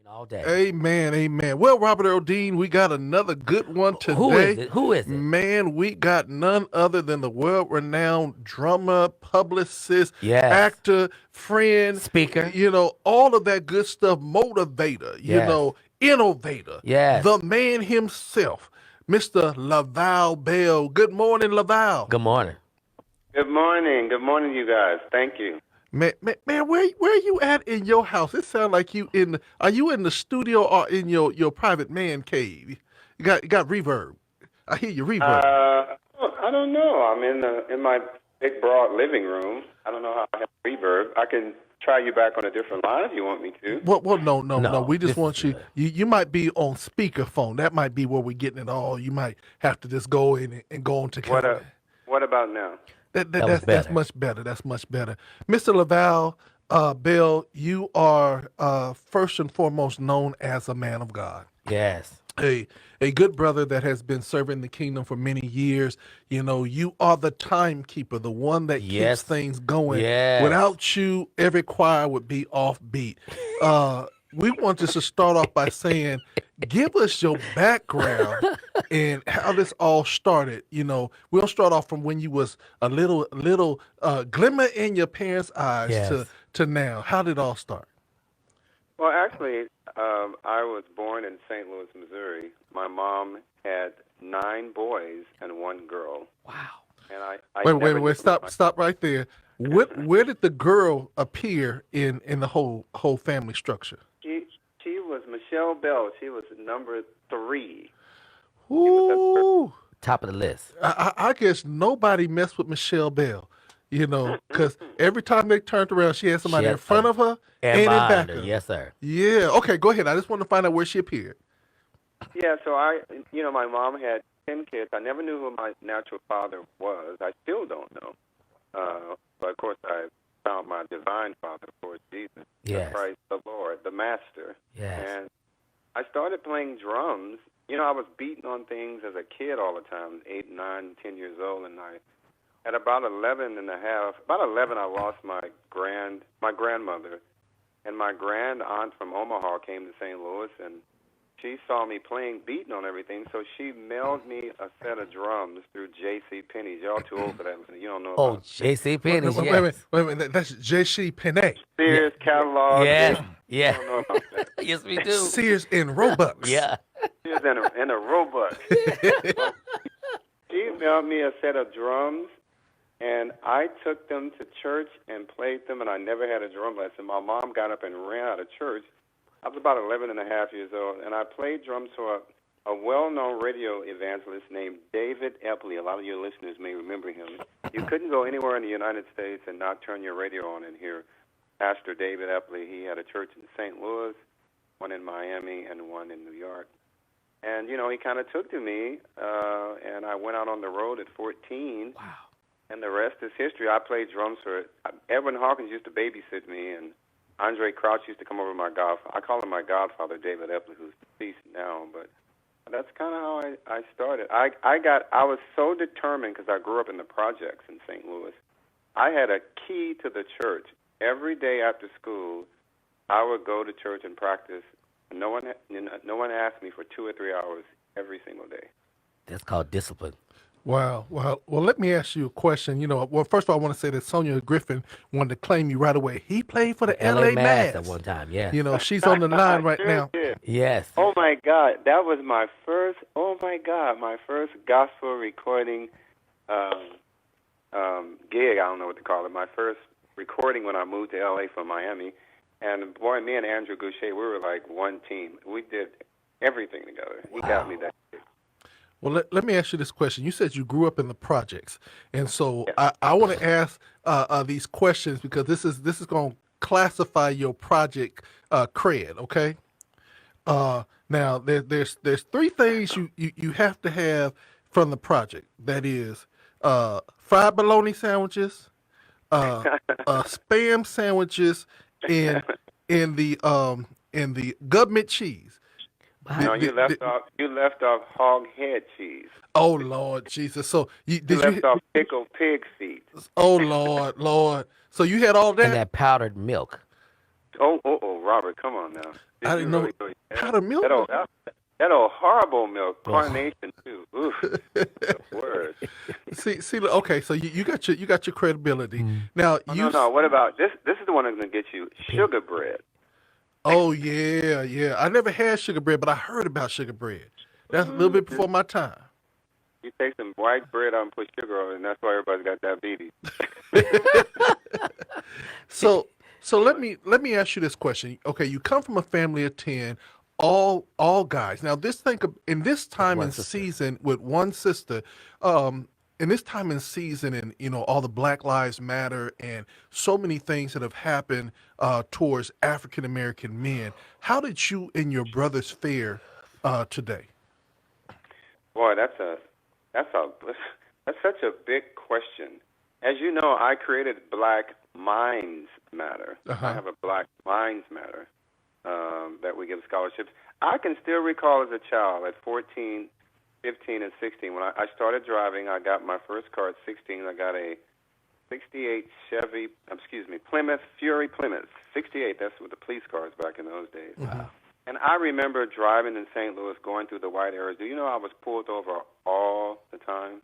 All day. Amen, amen. Well, Robert Earl Dean, we got another good one Who is today. it? Who is it? Man, we got none other than the world-renowned drummer, publicist, Yes. actor, friend, Speaker. all of that good stuff, motivator, Yes. innovator, Yes. the man himself, Mr. Laval Belle. Good morning, Laval. Good morning. Good morning. Good morning, you guys. Thank you. Man, where you at in your house? It sounds like are you in the studio or in your private man cave? You got reverb. I hear you reverb. I don't know. I'm in my big broad living room. I don't know how I have reverb. I can try you back on a different line if you want me to. Well, no. We just this want is you. good. You might be on speakerphone. That might be where we're getting it all. You might have to just go in and go on to camera. What about now? was That's better. much better. That's much better. Mr. Laval Bell, you are first and foremost known as a man of God. Yes. A good brother that has been serving the kingdom for many years. You are the timekeeper, the one that Yes. keeps things going. Yes. Without you, every choir would be offbeat. We want just to start off by saying, give us your background and how this all started. We'll start off from when you was a little glimmer in your parents' eyes Yes. to now. How did it all start? Well, actually, I was born in St. Louis, Missouri. My mom had 9 boys and 1 girl. Wow. And I Wait, never stop right there. Where did the girl appear in the whole family structure? She was Michelle Belle. She was number 3. Ooh, Top of the list. I guess nobody messed with Michelle Bell, because every time they turned around, she had somebody She in had front of her and in behind back her. of her. Yes, sir. Yeah. Okay, go ahead. I just want to find out where she appeared. Yeah, so my mom had 10 kids. I never knew who my natural father was. I still don't know. But of course, I found my divine father, of course, Jesus, Yes. Christ the Lord, the Master. Yes. And I started playing drums. I was beating on things as a kid all the time, 8, 9, 10 years old, and at about 11 and a half, I lost my grandmother, and my grand aunt from Omaha came to St. Louis, and she saw me beating on everything, so she mailed me a set of drums through J.C. Penney's. Y'all too old for that. You don't know Oh, about J.C. Penney's. Wait, Yes. wait a minute. That's J.C. Penney. Sears catalog. Yes. You Yeah. don't know about that. Yes, we do. Sears and Robux. Yeah. Sears and a robot. She mailed me a set of drums, and I took them to church and played them, and I never had a drum lesson. My mom got up and ran out of church. I was about 11 and a half years old, and I played drums for a well-known radio evangelist named David Epley. A lot of your listeners may remember him. You couldn't go anywhere in the United States and not turn your radio on and hear Pastor David Epley. He had a church in St. Louis, one in Miami, and one in New York. And, he kind of took to me, and I went out on the road at 14. Wow. And the rest is history. I played drums for Edwin Hawkins used to babysit me, and Andre Crouch used to come over I call him my godfather, David Epley, who's deceased now. But that's kind of how I started. I was so determined because I grew up in the projects in St. Louis. I had a key to the church. Every day after school, I would go to church and practice. No one asked me for 2 or 3 hours every single day. That's called discipline. Wow. Well, let me ask you a question. First of all, I want to say that Sonia Griffin wanted to claim you right away. He played for the LA Mass Mass at one time. Yeah. She's on the line right now. Yes. Oh my God, that was my first. Oh my God, my first gospel recording gig. I don't know what to call it. My first recording when I moved to LA from Miami, and boy, me and Andrew Goucher, we were like one team. We did everything together. He got me that. Well, let me ask you this question. You said you grew up in the projects, and so I want to ask these questions because this is going to classify your project cred. Okay. Now there's 3 things you have to have from the project. That is fried bologna sandwiches, spam sandwiches, and the government cheese. No, you left off hog head cheese. Oh Lord Jesus! So you left off pickled pig feet. Oh Lord. So you had all that? And that powdered milk. Robert, come on now. I didn't know powdered milk. That old horrible milk, Oh. Carnation too. Oof, the word. See. Okay, so you got your credibility. Now No. What about this? This is the one that's gonna get you. Sugar bread. Oh yeah. I never had sugar bread, but I heard about sugar bread. That's a little bit before my time. You take some white bread out and put sugar on it, and that's why everybody's got diabetes. So let me ask you this question. Okay, you come from a family of 10, all guys. Now in this time and season with one sister, in this time and season, and all the Black Lives Matter and so many things that have happened towards African American men. How did you and your brothers fare today? Boy, that's such a big question. As you know, I created Black Minds Matter. I have a Black Minds Matter that we give scholarships. I can still recall as a child at 14, 15, and 16, when I started driving, I got my first car at 16. I got a 68 Plymouth, Fury Plymouth. 68, that's what the police cars back in those days. Wow. And I remember driving in St. Louis, going through the white areas. Do you know I was pulled over all the time?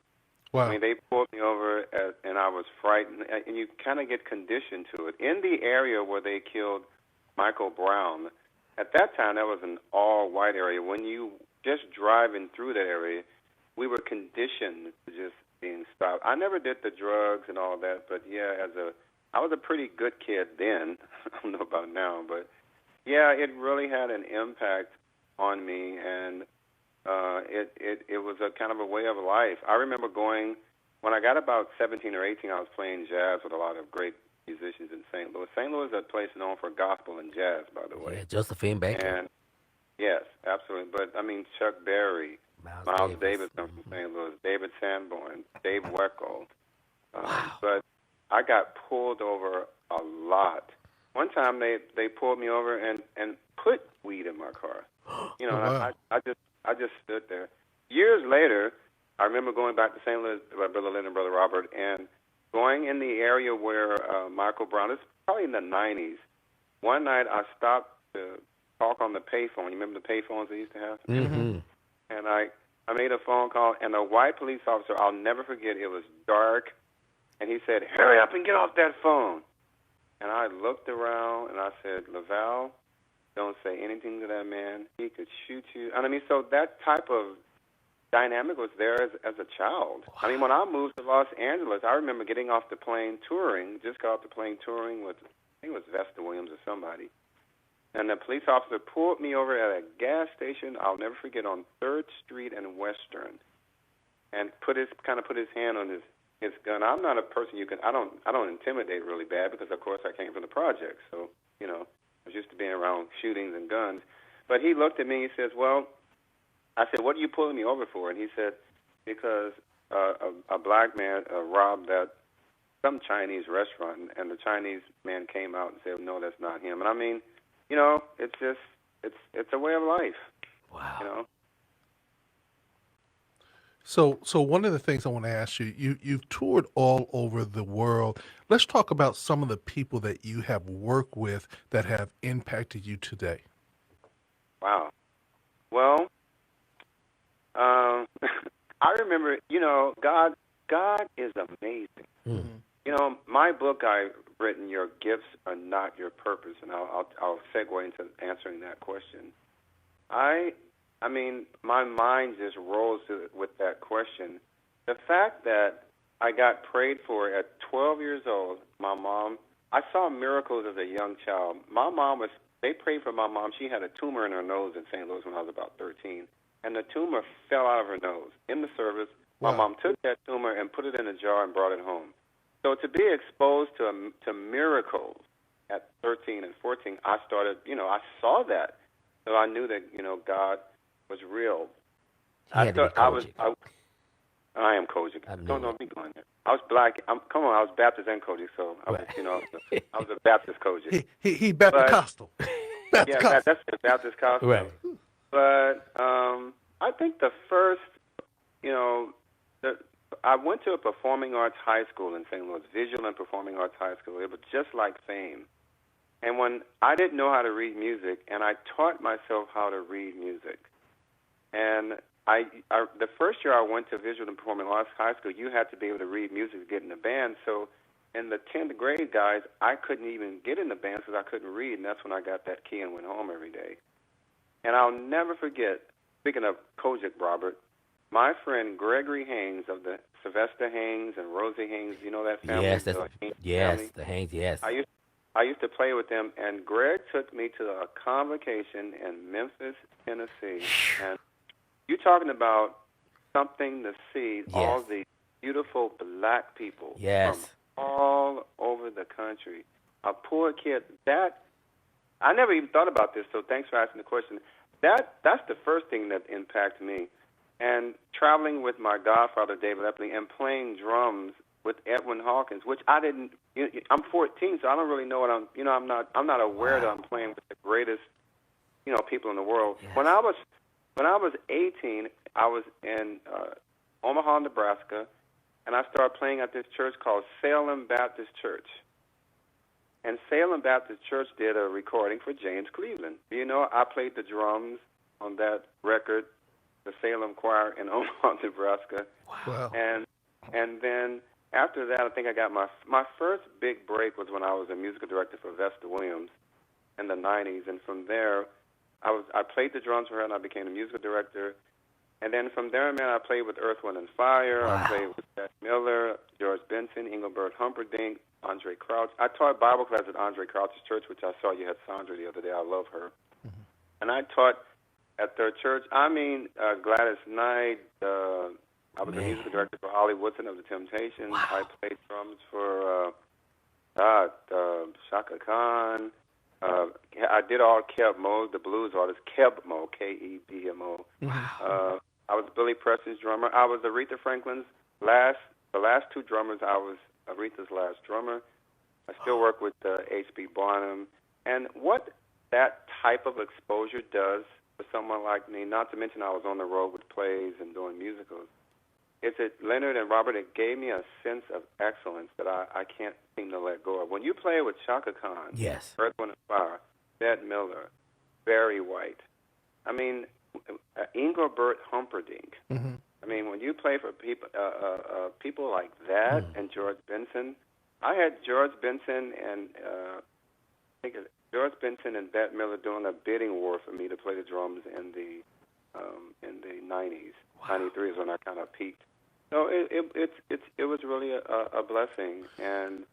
Wow. I mean, they pulled me over, and I was frightened. And you kind of get conditioned to it. In the area where they killed Michael Brown, at that time, that was an all-white area. When you just driving through that area, we were conditioned to just being stopped. I never did the drugs and all that, but yeah, I was a pretty good kid then. I don't know about now, but yeah, it really had an impact on me, and it was a kind of a way of life. I remember when I got about 17 or 18, I was playing jazz with a lot of great musicians in St. Louis. St. Louis is a place known for gospel and jazz, by the way. Yeah, Josephine Baker. And yes, absolutely. But I mean, Chuck Berry, Miles Davis from St. Louis, David Sanborn, Dave Weckl. Wow. But I got pulled over a lot. One time they pulled me over and put weed in my car. Wow. I just stood there. Years later, I remember going back to St. Louis, Brother Lynn and Brother Robert, and going in the area where Michael Brown, it's probably in the 90s. One night I stopped to talk on the payphone. You remember the payphones they used to have? Mm-hmm. And I made a phone call, and a white police officer, I'll never forget, it was dark, and he said, "Hurry up and get off that phone." And I looked around, and I said, "Laval, don't say anything to that man. He could shoot you." And I mean, so that type of dynamic was there as a child. Wow. I mean, when I moved to Los Angeles, I remember getting off the plane touring, just got off the plane touring with, I think it was Vesta Williams or somebody. And the police officer pulled me over at a gas station, I'll never forget, on 3rd Street and Western, and put his hand on his gun. I'm not a person I don't intimidate really bad because, of course, I came from the projects. So, I was used to being around shootings and guns. But he looked at me, he says, "Well," I said, "What are you pulling me over for?" And he said, "Because a black man robbed some Chinese restaurant, and the Chinese man came out and said, 'No, that's not him.'" And I mean, it's just it's a way of life. Wow. So one of the things I want to ask you've toured all over the world. Let's talk about some of the people that you have worked with that have impacted you today. Wow. Well, I remember, God is amazing. Mm-hmm. My book I've written, "Your Gifts Are Not Your Purpose," and I'll segue into answering that question. I mean, my mind just rolls with that question. The fact that I got prayed for at 12 years old, my mom, I saw miracles as a young child. They prayed for my mom. She had a tumor in her nose in St. Louis when I was about 13, and the tumor fell out of her nose. In the service, my mom took that tumor and put it in a jar and brought it home. So to be exposed to miracles at 13 and 14, I started, I saw that. So I knew that, God was real. I am Kojic. Don't be going there. I was black. I was Baptist and Kojic, so I was, I was a Baptist Kojic. He Baptist Costal. That's the Baptist Costal. Right. But I think the first, I went to a performing arts high school in St. Louis, Visual and Performing Arts High School. It was just like Fame. And when I didn't know how to read music, and I taught myself how to read music. And the first year I went to Visual and Performing Arts High School, you had to be able to read music to get in the band. So in the 10th grade, guys, I couldn't even get in the band because I couldn't read, and that's when I got that key and went home every day. And I'll never forget, speaking of Kojic, Robert, my friend Gregory Haynes of the Sylvester Haynes and Rosie Haynes, you know that family? Yes, the Haynes yes, family? the Haynes, yes. I used to play with them, and Greg took me to a convocation in Memphis, Tennessee. And you're talking about something to see, all these beautiful black people from all over the country. A poor kid. That I never even thought about this, so thanks for asking the question. That's the first thing that impacted me. And traveling with my godfather, David Epley, and playing drums with Edwin Hawkins, which I didn't. I'm 14, so I don't really know what I'm. I'm not aware that I'm playing with the greatest, people in the world. Yes. When I was 18, I was in Omaha, Nebraska, and I started playing at this church called Salem Baptist Church. And Salem Baptist Church did a recording for James Cleveland. I played the drums on that record, the Salem Choir in Omaha, Nebraska. Wow. And then after that, I think I got my first big break was when I was a musical director for Vesta Williams in the 90s. And from there, I played the drums for her, and I became a musical director. And then from there, man, I played with Earth, Wind, and Fire. Wow. I played with Bette Miller, George Benson, Engelbert Humperdinck, Andre Crouch. I taught Bible class at Andre Crouch's church, which I saw you had Sandra the other day. I love her. Mm-hmm. And I taught at their church. Gladys Knight. I was a musical director for Ollie Woodson of the Temptations. Wow. I played drums for Shaka Khan. I did all Keb Mo, the blues artist, Keb Mo, Kebmo. Wow. I was Billy Preston's drummer. I was Aretha Franklin's the last two drummers. I was Aretha's last drummer. I still work with H.B. Barnum. And what that type of exposure does for someone like me, not to mention I was on the road with plays and doing musicals, is it, Leonard and Robert, it gave me a sense of excellence that I can't seem to let go of. When you play with Shaka Khan, Yes. Earth, Wind, and Fire, Bette Miller, Barry White, Engelbert Humperdinck. Mm-hmm. When you play for people like that and George Benson, I had George Benson and George Benson and Bette Miller doing a bidding war for me to play the drums in the 90s. Wow. 93 is when I kind of peaked. So it was really a blessing. And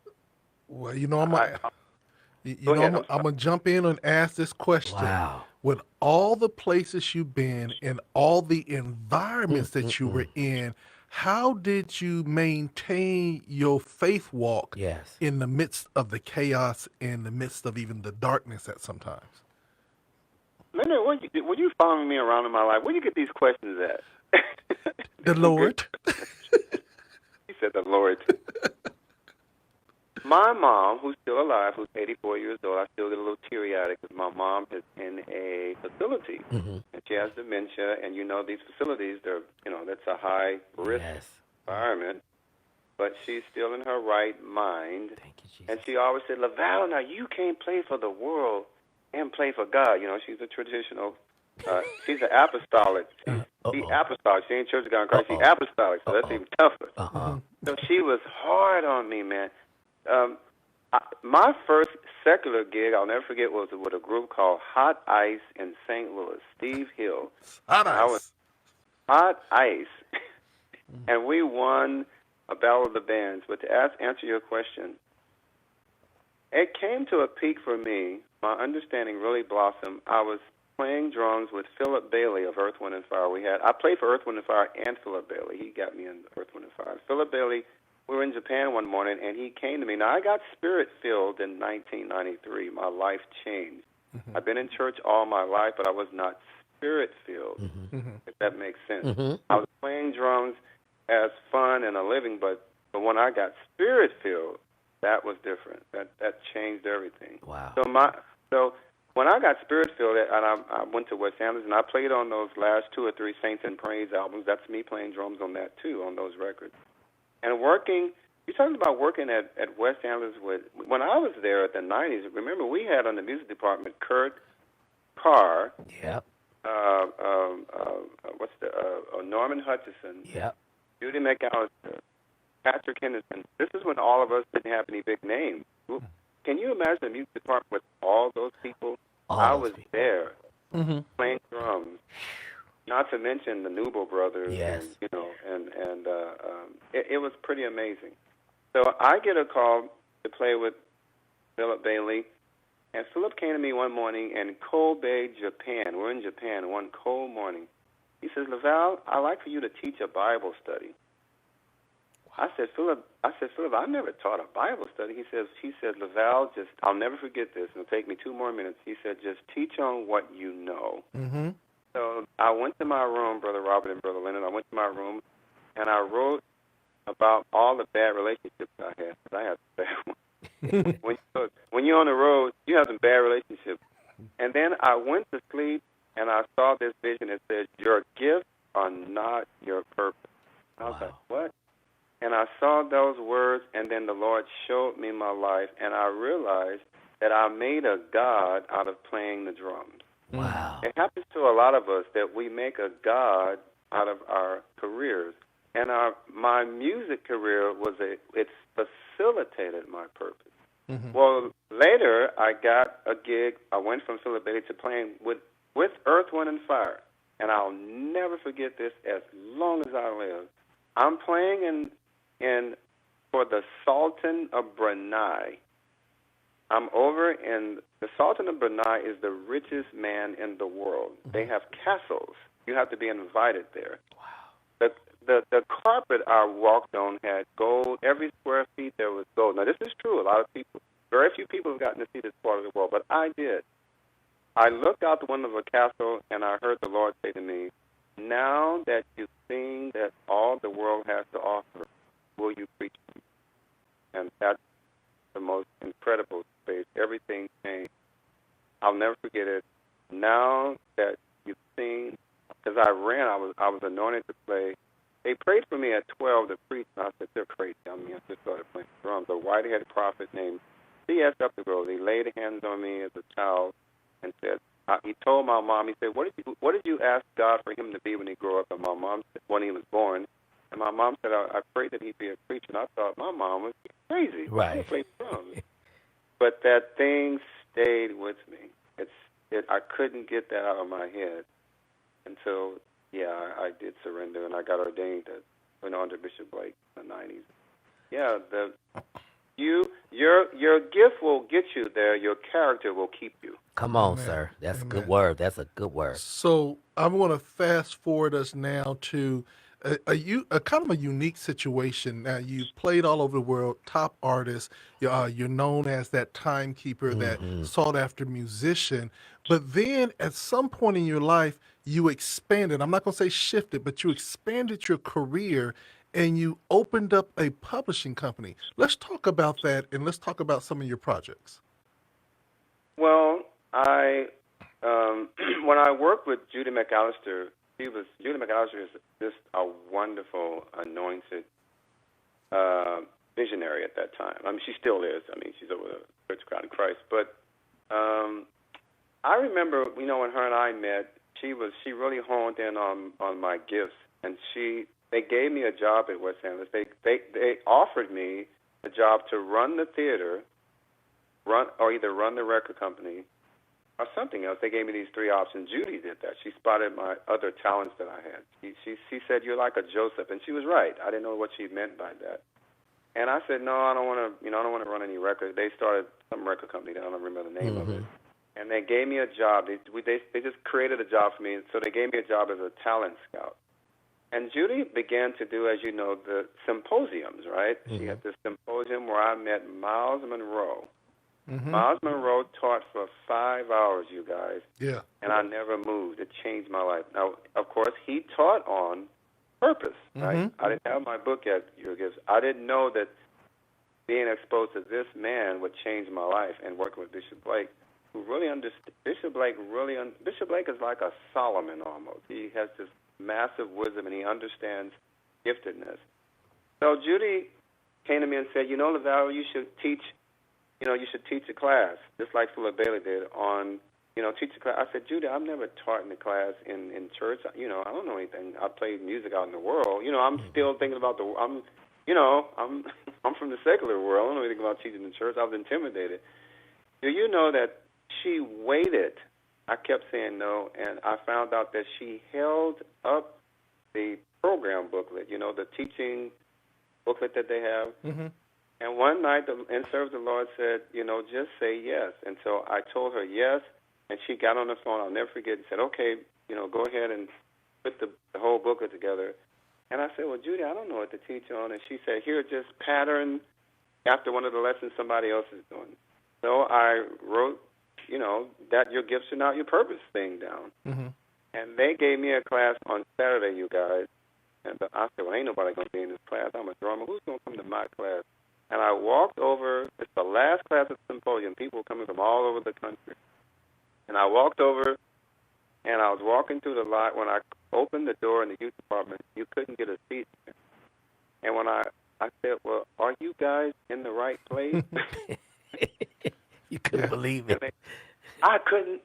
well, I'm gonna jump in and ask this question. Wow. With all the places you've been and all the environments that you were in, how did you maintain your faith walk in the midst of the chaos, in the midst of even the darkness at sometimes? Leonard, when you following me around in my life, where do you get these questions at? The Lord. He said the Lord. My mom, who's still alive, who's 84 years old, I still get a little teary-eyed because my mom is in a facility, and she has dementia. And these facilities, that's a high-risk environment. But she's still in her right mind. Thank you, Jesus. And she always said, Laval, now you can't play for the world and play for God. She's a traditional. She's an apostolic. She's apostolic. She ain't Church of God in Christ. She's apostolic, so that's even tougher. So she was hard on me, man. My first secular gig, I'll never forget, was with a group called Hot Ice in St. Louis. Steve Hill. Hot Ice. And we won a Battle of the Bands. But to answer your question, it came to a peak for me. My understanding really blossomed. I was playing drums with Philip Bailey of Earth, Wind, and Fire. I played for Earth, Wind, and Fire and Philip Bailey. He got me in Earth, Wind, and Fire. Philip Bailey, we were in Japan one morning, and he came to me. Now, I got spirit-filled in 1993. My life changed. Mm-hmm. I've been in church all my life, but I was not spirit-filled, if that makes sense. I was playing drums as fun and a living, but when I got spirit-filled, that was different. That changed everything. Wow. So when I got spirit-filled, and I went to West Anderson, I played on those last 2 or 3 Saints and Praise albums. That's me playing drums on that, too, on those records. And working you're talking about working at West Angeles when I was there at the 90s, remember we had on the music department Kurt Carr, Yep. Norman Hutchison, Yep. Judy McAllister, Patrick Henderson. This is when all of us didn't have any big names. Can you imagine the music department with all those people? I was there playing drums. Not to mention the Newble brothers. Yes. And it was pretty amazing. So I get a call to play with Philip Bailey, and Philip came to me one morning in Kobe, Japan. We're in Japan one cold morning. He says, Laval, I'd like for you to teach a Bible study. I said, Philip, I've never taught a Bible study. He said, Laval, I'll never forget this. It'll take me 2 more minutes. He said, just teach on what you know. Mm-hmm. So I went to my room, Brother Robert and Brother Leonard. I went to my room, and I wrote about all the bad relationships I had. 'Cause I had bad ones. When you're on the road, you have some bad relationships. And then I went to sleep, and I saw this vision that says, your gifts are not your purpose. I was like, what? And I saw those words, and then the Lord showed me my life, and I realized that I made a God out of playing the drums. Wow. It happens to a lot of us that we make a God out of our careers. And my music career it facilitated my purpose. Mm-hmm. Well, later I got a gig. I went from Philip Bailey to playing with Earth, Wind, and Fire. And I'll never forget this as long as I live. I'm playing for the Sultan of Brunei. I'm over in the Sultan of Brunei is the richest man in the world. Mm-hmm. They have castles. You have to be invited there. Wow. The carpet I walked on had gold. Every square feet there was gold. Now this is true. Very few people have gotten to see this part of the world, but I did. I looked out the window of a castle and I heard the Lord say to me, now that you've seen that all the world has to offer, will you preach? And that's the most incredible space. Everything changed. I'll never forget it. Now that you've seen, because I was anointed to play. They prayed for me at 12 to preach, and I said, they're crazy. I just started playing drums. A white-headed prophet named C.S. Updegrove, he laid hands on me as a child and said, he told my mom, he said, what did you ask God for him to be when he grew up? And my mom said, when he was born. And my mom said, I prayed that he'd be a preacher. And I thought, my mom was crazy. Right. He played drums. But that thing stayed with me. I couldn't get that out of my head until, I did surrender, and I got ordained under Bishop Blake in the 90s. Yeah, your gift will get you there. Your character will keep you. Come on, sir. That's a good word. That's a good word. So I'm going to fast forward us now to a kind of a unique situation. Now, you've played all over the world, top artist. You're known as that timekeeper, that sought-after musician. But then at some point in your life, you expanded. I'm not going to say shifted, but you expanded your career and you opened up a publishing company. Let's talk about that, and let's talk about some of your projects. Well, when I worked with Judy McAllister, Judy McAllister is just a wonderful, anointed visionary at that time. I mean, she still is. I mean, she's over the Church of God in Christ. But I remember, when her and I met, she really honed in on my gifts, and they gave me a job at West Angeles. They offered me a job to run the theater, either run the record company, or something else. They gave me these 3 options. Judy did that. She spotted my other talents that I had. She said, you're like a Joseph, and she was right. I didn't know what she meant by that. And I said, no, I don't want to. I don't want to run any record. They started some record company. I don't remember the name of it. And they gave me a job. They just created a job for me. So they gave me a job as a talent scout. And Judy began to do, as you know, the symposiums, right? She had this symposium where I met Miles Monroe. Miles Monroe taught for 5 hours, you guys. Yeah. And I never moved. It changed my life. Now, of course, he taught on purpose, right? I didn't have my book yet, Your Gifts. I didn't know that being exposed to this man would change my life, and working with Bishop Blake, who really understood. Bishop Blake is like a Solomon almost. He has this massive wisdom, and he understands giftedness. So Judy came to me and said, Laval, you should teach a class, just like Laval Belle did, on, teach a class. I said, Judy, I've never taught in a class in church. I don't know anything. I played music out in the world. I'm still thinking about I'm from the secular world. I don't know anything about teaching in church. I was intimidated. Do you know that she waited? I kept saying no, and I found out that she held up the program booklet, the teaching booklet that they have. Mm-hmm. And one night, in service, the Lord said, just say yes. And so I told her yes, and she got on the phone. I'll never forget. And said, okay, go ahead and put the whole booklet together. And I said, well, Judy, I don't know what to teach on. And she said, here, just pattern after one of the lessons somebody else is doing. So I wrote, that your gifts are not your purpose thing down. Mm-hmm. And they gave me a class on Saturday, you guys. And I said, well, ain't nobody going to be in this class. I'm a drummer. Who's going to come to my class? And I walked over. It's the last class of the symposium. People were coming from all over the country. And I walked over, and I was walking through the lot. When I opened the door in the youth department, you couldn't get a seat. And when I said, well, are you guys in the right place? You couldn't believe it. I couldn't.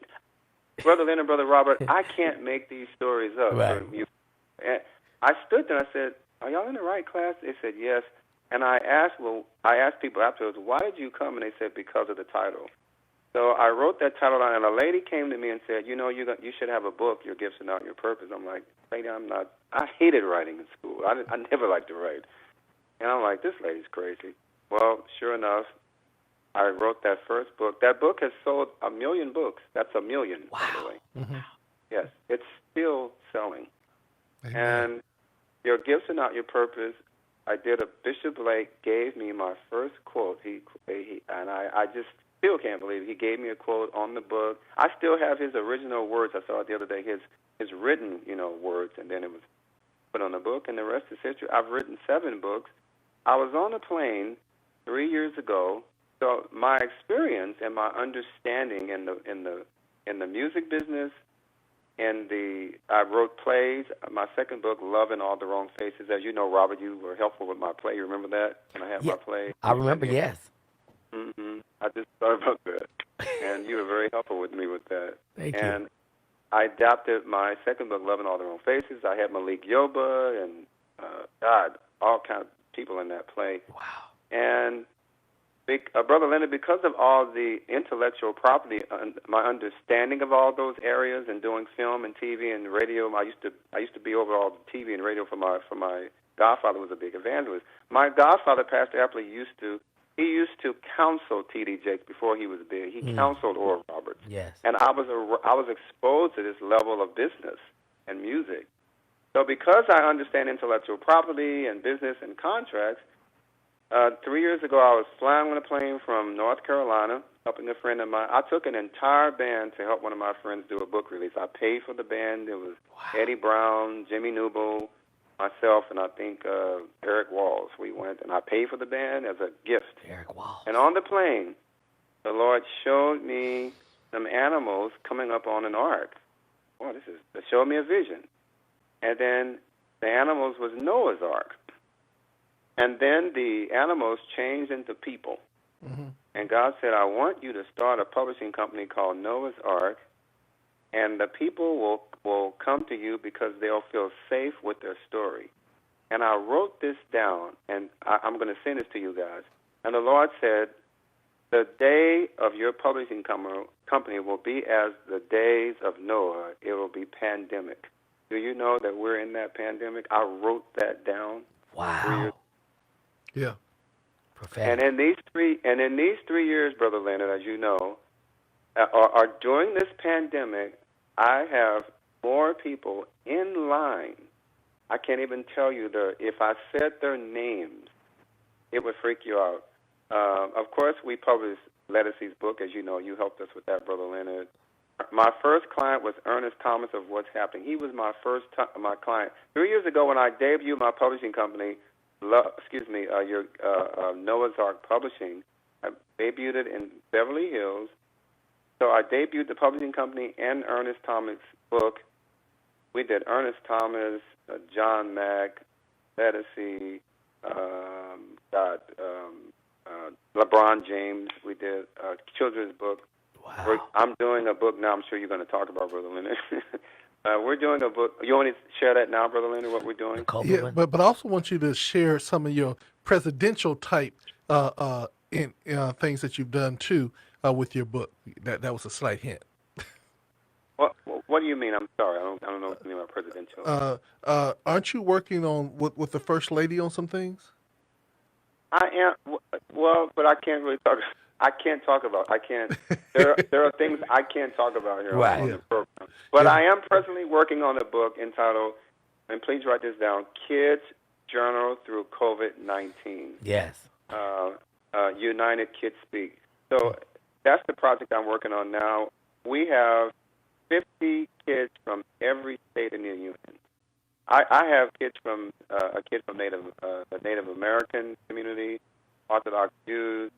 Brother Lynn and Brother Robert, I can't make these stories up. Right. And I stood there and I said, are y'all in the right class? They said, yes. And I asked people afterwards, why did you come? And they said, because of the title. So I wrote that title down, and a lady came to me and said, you should have a book, Your Gifts Are Not Your Purpose. I'm like, lady, I hated writing in school. I never liked to write. And I'm like, this lady's crazy. Well, sure enough, I wrote that first book. That book has sold 1 million books. That's 1 million, wow. by the way. Mm-hmm. Yes, it's still selling. Amen. And Your Gifts Are Not Your Purpose, Bishop Blake gave me my first quote. And I just still can't believe it. He gave me a quote on the book. I still have his original words. I saw it the other day, his written, words, and then it was put on the book, and the rest is history. I've written 7 books. I was on a plane 3 years ago, so my experience and my understanding in the music business, I wrote plays. My second book, Love in All the Wrong Faces. As you know, Robert, you were helpful with my play. You remember that? When I had my play? I remember, yes. Mm-hmm. I just thought about that. And you were very helpful with me with that. Thank you. And I adapted my second book, Love in All the Wrong Faces. I had Malik Yoba and, all kinds of people in that play. Wow. And Brother Leonard, because of all the intellectual property, my understanding of all those areas, and doing film and TV and radio, I used to be over all the TV and radio for my godfather was a big evangelist. My godfather, Pastor Appley, used to counsel T.D. Jakes before he was big. He counseled Earl Roberts. Yes. And I was exposed to this level of business and music. So because I understand intellectual property and business and contracts, 3 years ago, I was flying on a plane from North Carolina, helping a friend of mine. I took an entire band to help one of my friends do a book release. I paid for the band. It was Eddie Brown, Jimmy Newble, myself, and I think Eric Walls. We went, and I paid for the band as a gift. Eric Walls. And on the plane, the Lord showed me some animals coming up on an ark. Boy, it showed me a vision. And then the animals was Noah's Ark. And then the animals changed into people. Mm-hmm. And God said, I want you to start a publishing company called Noah's Ark, and the people will come to you because they'll feel safe with their story. And I wrote this down, and I'm going to send this to you guys. And the Lord said, the day of your publishing company will be as the days of Noah. It will be pandemic. Do you know that we're in that pandemic? I wrote that down. Wow. Yeah. Prophetic. And in these 3 years, Brother Leonard, as you know, or during this pandemic, I have more people in line. I can't even tell you if I said their names, it would freak you out. Of course, we published Lettucey's book, as you know. You helped us with that, Brother Leonard. My first client was Ernest Thomas of What's Happening. He was my my client 3 years ago when I debuted my publishing company. Noah's Ark Publishing. I debuted it in Beverly Hills. So I debuted the publishing company and Ernest Thomas' book. We did Ernest Thomas, John Mack, Lettucey, God, LeBron James. We did a children's book. Wow. I'm doing a book now. I'm sure you're going to talk about, Brother Leonard. We're doing a book. You want to share that now, Brother Leonard, what we're doing? The Cobra Yeah, one? but I also want you to share some of your presidential type things that you've done too with your book. That was a slight hint. What do you mean? I'm sorry. I don't know what you mean by presidential. Aren't you working on with the first lady on some things? I am. Well, but I can't really talk. I can't talk about. I can't. There are things I can't talk about here Right. on Yeah. the program. But Yeah. I am presently working on a book entitled, and please write this down: Kids Journal Through COVID-19. Yes. United Kids Speak. So that's the project I'm working on now. We have 50 kids from every state in the union. I have kids from a kid from the Native American community, Orthodox Jews.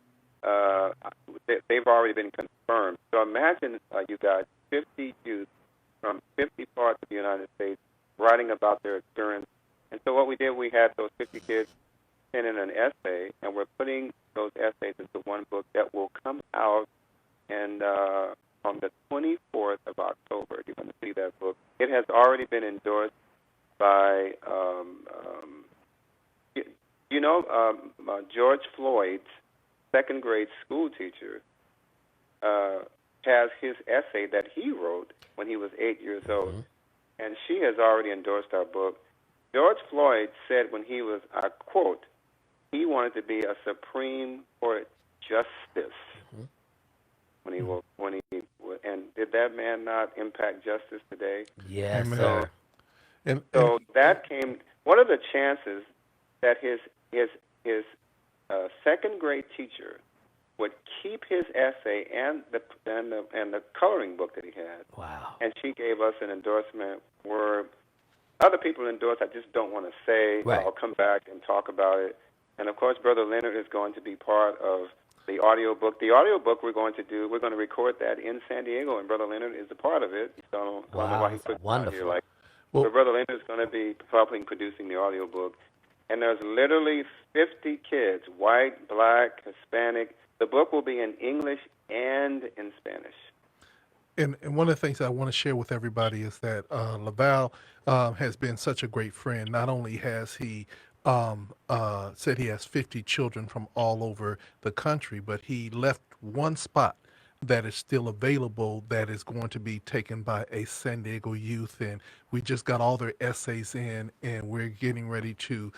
They've already been confirmed. So imagine, you guys, 50 youth from 50 parts of the United States writing about their experience. And so what we did, we had those 50 kids send in an essay, and we're putting those essays into one book that will come out and on the 24th of October. You're going to see that book. It has already been endorsed by, George Floyd's second grade school teacher has his essay that he wrote when he was 8 years old, and she has already endorsed our book. George Floyd said when he was, I quote, he wanted to be a Supreme Court justice and did that man not impact justice today? Yes, Amen. sir. And That came. What are the chances that his second grade teacher would keep his essay and the coloring book that he had? Wow. And she gave us an endorsement where other people endorsed. I just don't want to say. Right. I'll come back and talk about it. And of course, Brother Leonard is going to be part of the audio book. The audio book we're going to record that in San Diego, and Brother Leonard is a part of it. So I don't know why he put it out here like. Well- So Brother Leonard is going to be helping producing the audio book. And there's literally 50 kids, white, black, Hispanic. The book will be in English and in Spanish. And one of the things I want to share with everybody is that Laval has been such a great friend. Not only has he said he has 50 children from all over the country, but he left one spot that is still available that is going to be taken by a San Diego youth. And we just got all their essays in, and we're getting ready to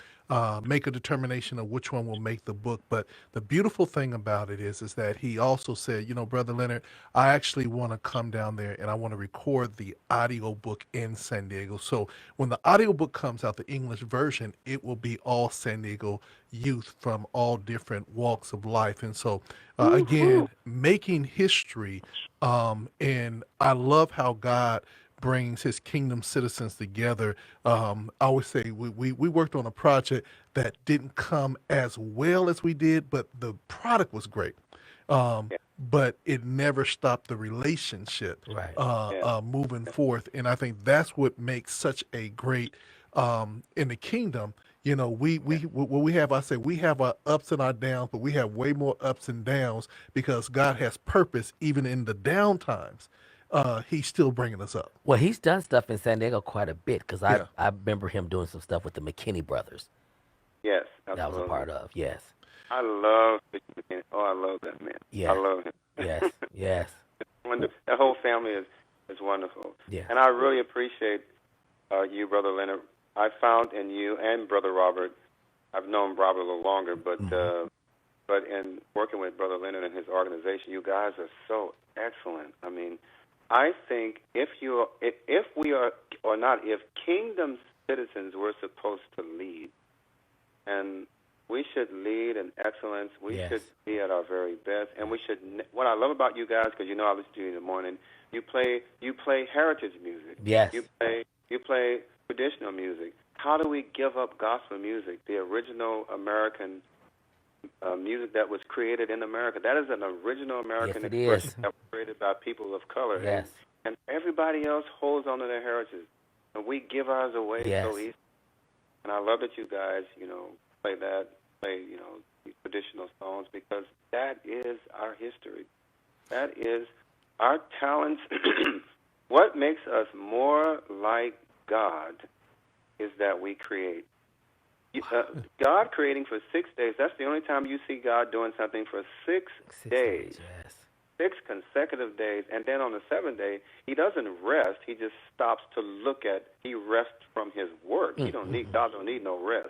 make a determination of which one will make the book. But the beautiful thing about it is that he also said, Brother Leonard, I actually want to come down there and I want to record the audio book in San Diego. So when the audio book comes out, the English version, it will be all San Diego youth from all different walks of life. And so again, making history. And I love how God brings his kingdom citizens together. I always say we worked on a project that didn't come as well as we did, but the product was great. But it never stopped the relationship Right. moving forth. And I think that's what makes such a great in the kingdom. We have, I say, we have our ups and our downs, but we have way more ups and downs because God has purpose even in the down times. He's still bringing us up. Well, he's done stuff in San Diego quite a bit because Yeah. I remember him doing some stuff with the McKinney brothers. Yes, That absolutely. was a part of. Yes. I love Bishop McKinney. Oh, I love that man. Yeah. I love him. Yes. Yes. Wonderful. The whole family is wonderful. Yeah. And I really appreciate you, Brother Leonard. I found in you and Brother Robert, I've known Robert a little longer, but in working with Brother Leonard and his organization, you guys are so excellent. I mean, I think if kingdom citizens were supposed to lead, and we should lead in excellence. We Yes. should be at our very best, and we should. What I love about you guys, because I listen to you in the morning. You play heritage music. Yes. You play traditional music. How do we give up gospel music, the original American music that was created in America? That is an original American Yes, it expression is. that was created by people of color. Yes. And everybody else holds on to their heritage, and we give ours away Yes. so easily. And I love that you guys, play that, these traditional songs, because that is our history. That is our talents. What makes us more like God is that we create. God creating for 6 days, that's the only time you see God doing something for 6 days. Yes. 6 consecutive days, and then on the 7th day, he doesn't rest. He just stops to look at. He rests from his work. He don't need. God don't need no rest,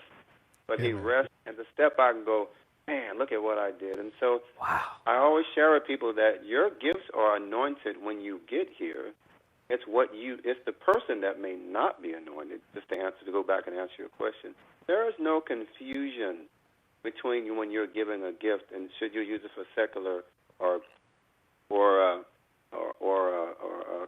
but he rests. And to step back and go, man, look at what I did. And so, Wow. I always share with people that your gifts are anointed when you get here. It's the person that may not be anointed. Just to go back and answer your question, there is no confusion between you when you're given a gift and should you use it for secular or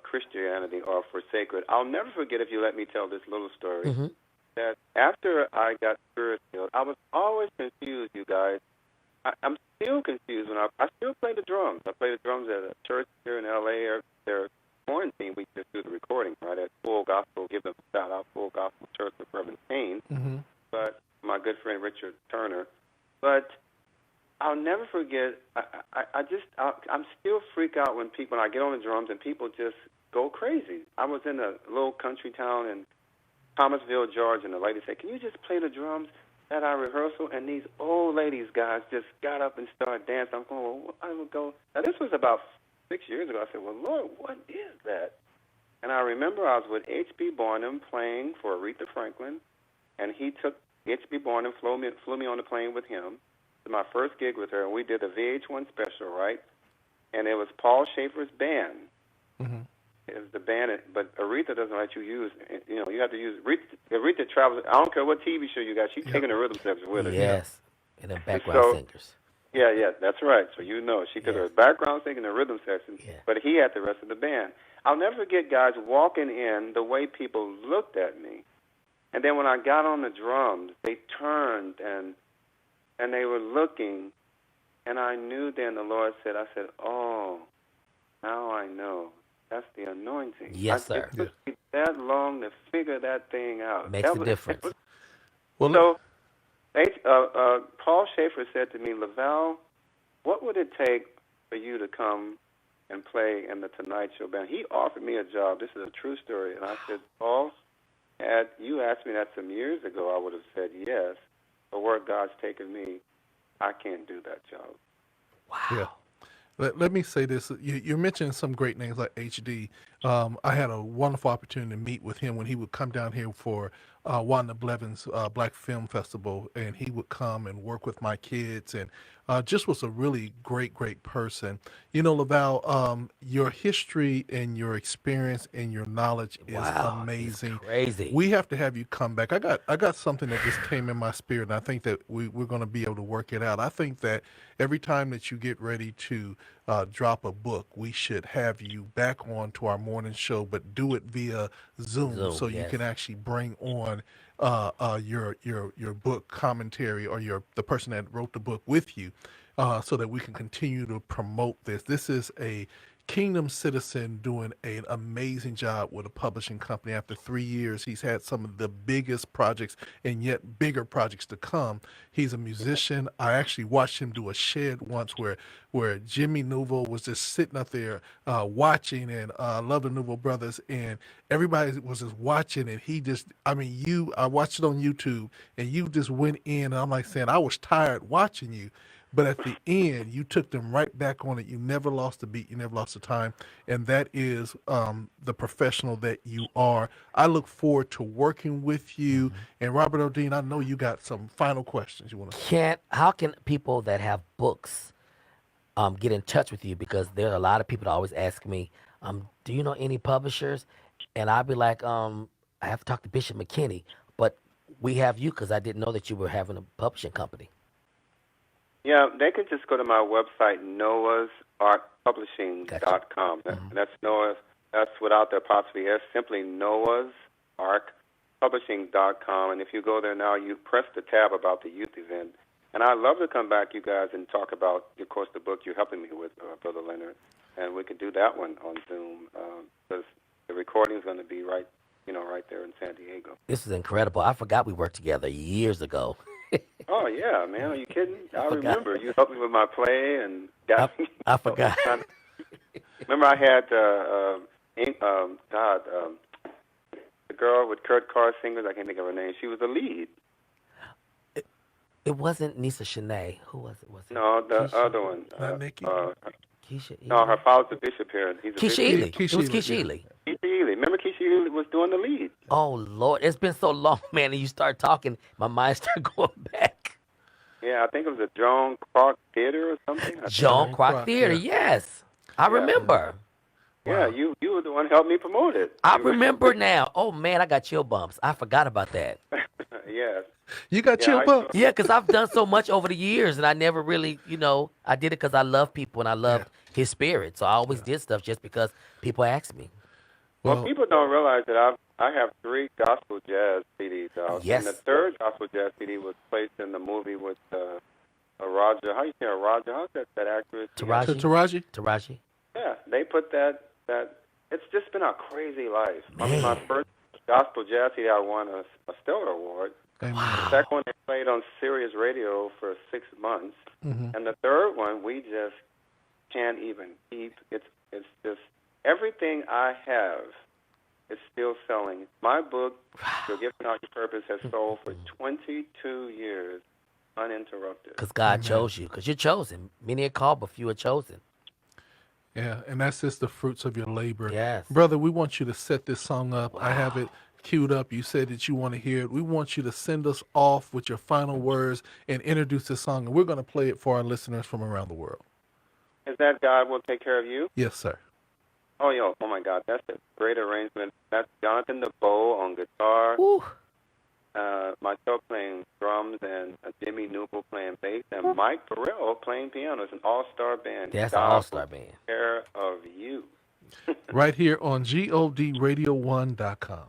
Christianity or for sacred. I'll never forget, if you let me tell this little story, that after I got spirit-filled, I was always confused, you guys. I'm still confused when I still play the drums. I play the drums at a church here in L.A. They're quarantine. We just do the recording, right, at Full Gospel. Give them a shout-out, Full Gospel Church with Reverend Payne, but my good friend Richard Turner. But I'll never forget. I'm still freak out when I get on the drums and people just go crazy. I was in a little country town in Thomasville, Georgia, and the lady said, "Can you just play the drums at our rehearsal?" And these old ladies, guys, just got up and started dancing. I'm going, well, I would go. Now this was about 6 years ago. I said, well, Lord, what is that? And I remember I was with H.B. Barnum playing for Aretha Franklin, and he took H.B. Barnum, flew me on the plane with him. It was my first gig with her, and we did a VH1 special, right? And it was Paul Schaefer's band. It was the band, but Aretha doesn't let you use, you have to use, Aretha travels, I don't care what TV show you got, she's taking the rhythm section with her. Yes, and then background singers. Yeah, that's right. So she took her background singer and the rhythm section, but he had the rest of the band. I'll never forget guys walking in, the way people looked at me. And then when I got on the drums, they turned and they were looking, and I knew then the Lord said, oh, now I know. That's the anointing. Yes, sir. It took me that long to figure that thing out. Makes a difference. So Paul Schaefer said to me, Laval, what would it take for you to come and play in the Tonight Show band? He offered me a job. This is a true story. And I said, Paul, had you asked me that some years ago, I would have said yes. But where God's taken me, I can't do that job. Wow. Yeah. Let me say this. You mentioned some great names like HD. I had a wonderful opportunity to meet with him when he would come down here for Wanda Blevins Black Film Festival, and he would come and work with my kids, and just was a really great person. Laval, your history and your experience and your knowledge is amazing. It's crazy. We have to have you come back. I got something that just came in my spirit, and I think that we're going to be able to work it out. I think that every time that you get ready to drop a book, we should have you back on to our morning show, but do it via Zoom so you can actually bring on your book commentary or the person that wrote the book with you, so that we can continue to promote this. This is a Kingdom citizen doing an amazing job with a publishing company. After 3 years, he's had some of the biggest projects and yet bigger projects to come. He's a musician. I actually watched him do a shed once where Jimmy Nouveau was just sitting up there watching, and Love the Nouveau Brothers, and everybody was just watching, and I watched it on YouTube, and you just went in, and I'm like saying, I was tired watching you. But at the end, you took them right back on it. You never lost a beat. You never lost a time. And that is the professional that you are. I look forward to working with you. And Robert O'Dean, I know you got some final questions you want to. How can people that have books get in touch with you? Because there are a lot of people that always ask me, do you know any publishers? And I'll be like, I have to talk to Bishop McKinney. But we have you because I didn't know that you were having a publishing company. Yeah, they can just go to my website, noahsarkpublishing.com. That's Noah's, that's without the apostrophe S, simply noahsarkpublishing.com. And if you go there now, you press the tab about the youth event. And I'd love to come back, you guys, and talk about, of course, the book you're helping me with, Brother Leonard. And we can do that one on Zoom, because the recording is going to be right there in San Diego. This is incredible. I forgot we worked together years ago. Oh yeah, man. Are you kidding? I forgot. remember you helped me with my play and I, got me. I forgot. Remember I had the girl with Kurt Carr singers. I can't think of her name. She was the lead. It wasn't Nisa Shanae. Who was it? Was it No, the Keisha? other one. Not Nikki. Keisha No, Ely? her father's the bishop here. And he's a Keisha bishop. Ely. Keisha It was Ely, Keisha yeah. Ely. Keisha Ely. Remember Keisha Ely was doing the lead. Oh Lord, it's been so long, man. And you start talking, my mind started going back. Yeah, I think it was a Joan Clark Theater or something. I think. Joan Joan Croc Croc, Theater, yeah. yes, I Yeah. remember. Yeah, you were the one who helped me promote it. I You were- remember now. Oh man, I got chill bumps. I forgot about that. Yes. You got Yeah, chill I bumps? Yeah, because I've done so much over the years, and I never really, I did it because I love people and I loved his spirit. So I always did stuff just because people asked me. Well, Well, people don't realize that I have 3 gospel jazz CDs out. Yes. And the 3rd gospel jazz CD was placed in the movie with Roger. How you say Roger? How's that actress? Taraji. Taraji? Taraji. Yeah, they put that. It's just been a crazy life. I mean, my Man. first gospel jazz CD, I won a Stellar Award. Amen. The second one they played on Sirius Radio for 6 months, Mhm. and the third one we just can't even keep. It's just everything I have is still selling. My book, Your Gift and Not Your Purpose, has sold for 22 years uninterrupted. Because God Amen. chose you. Because you're chosen. Many are called, but few are chosen. Yeah, and that's just the fruits of your labor. Yes. Brother, we want you to set this song up. I have it queued up. You said that you want to hear it. We want you to send us off with your final words and introduce this song, and we're going to play it for our listeners from around the world. Is that God will take care of you? Yes, sir. Oh my God, that's a great arrangement. That's Jonathan DeBow on guitar, Woo. myself playing drums, and Jimmy Newell playing bass, and Mike Burrell playing piano. It's an all-star band. That's an God all-star will band. take care of you. Right here on GODRadio1.com.